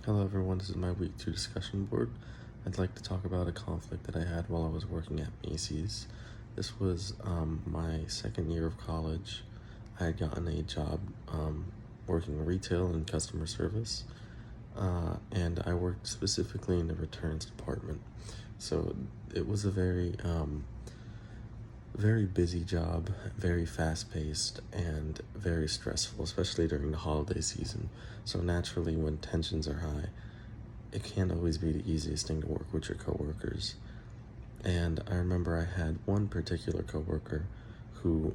Hello everyone, this is my week 2 discussion board. I'd like to talk about a conflict that I had while I was working at Macy's. This was my second year of college. I had gotten a job working retail and customer service, and I worked specifically in the returns department. So it was a very busy job, very fast-paced, and very stressful, especially during the holiday season. So naturally, when tensions are high, it can't always be the easiest thing to work with your coworkers. And I remember I had one particular coworker who,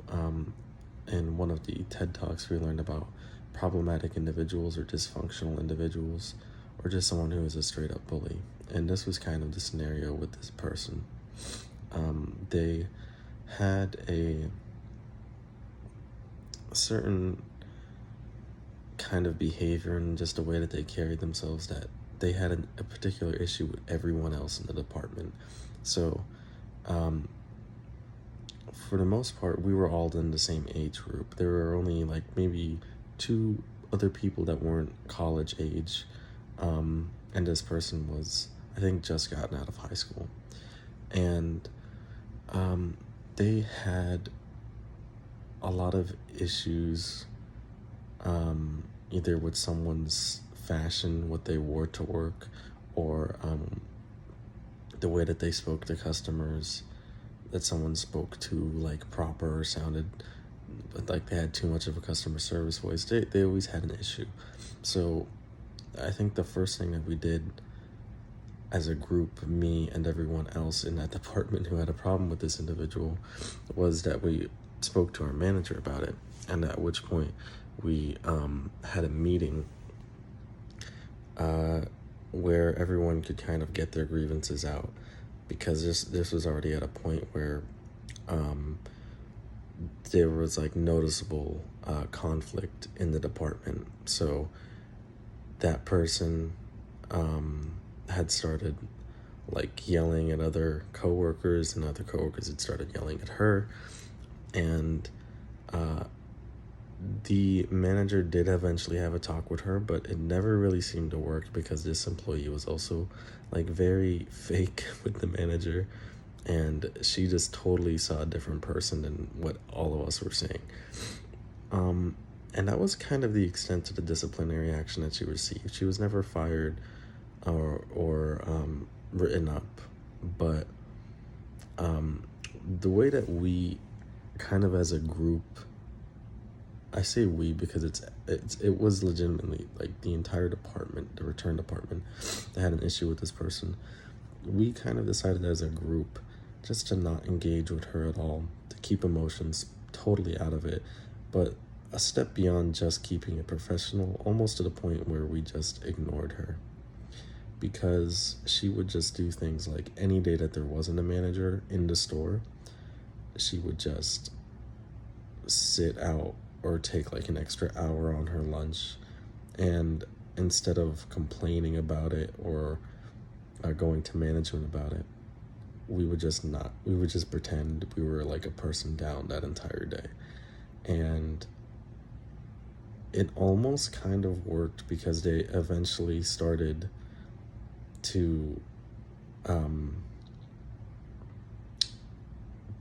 in one of the TED Talks, we learned about problematic individuals or dysfunctional individuals, or just someone who is a straight-up bully. And this was kind of the scenario with this person. They had a certain kind of behavior and just a way that they carried themselves that they had a particular issue with everyone else in the department. So for the most part, we were all in the same age group. There were only like maybe 2 other people that weren't college age, and this person was, I think, just gotten out of high school. And they had a lot of issues, either with someone's fashion, what they wore to work, or the way that they spoke to customers, that someone spoke to like proper or sounded like they had too much of a customer service voice. They always had an issue. So I think the first thing that we did as a group, me and everyone else in that department who had a problem with this individual, was that we spoke to our manager about it, and at which point we had a meeting where everyone could kind of get their grievances out, because this was already at a point where there was like noticeable conflict in the department. So that person had started like yelling at other coworkers, and other coworkers had started yelling at her, and the manager did eventually have a talk with her, but it never really seemed to work because this employee was also like very fake with the manager, and she just totally saw a different person than what all of us were saying. And that was kind of the extent of the disciplinary action that she received. She was never fired or written up, but the way that we kind of as a group, I say we because it was legitimately like the entire department, the return department, that had an issue with this person. We kind of decided as a group just to not engage with her at all, to keep emotions totally out of it, but a step beyond just keeping it professional, almost to the point where we just ignored her. Because she would just do things like any day that there wasn't a manager in the store, she would just sit out or take like an extra hour on her lunch, and instead of complaining about it or going to management about it, we would just pretend we were like a person down that entire day. And it almost kind of worked, because they eventually started to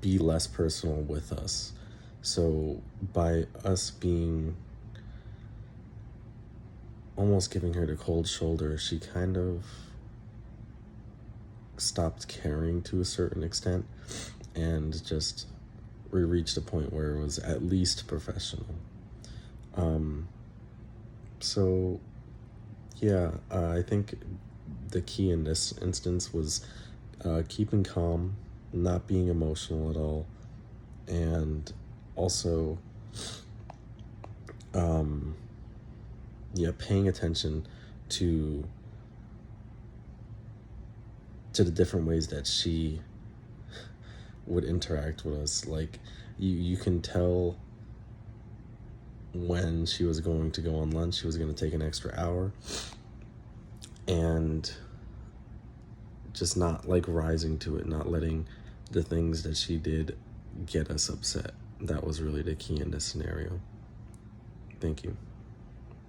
be less personal with us. So by us being almost giving her the cold shoulder, she kind of stopped caring to a certain extent, and just we reached a point where it was at least professional. So yeah, I think the key in this instance was keeping calm, not being emotional at all, and also paying attention to the different ways that she would interact with us. Like you can tell when she was going to go on lunch, she was going to take an extra hour, and just not like rising to it, not letting the things that she did get us upset. That was really the key in this scenario. Thank you.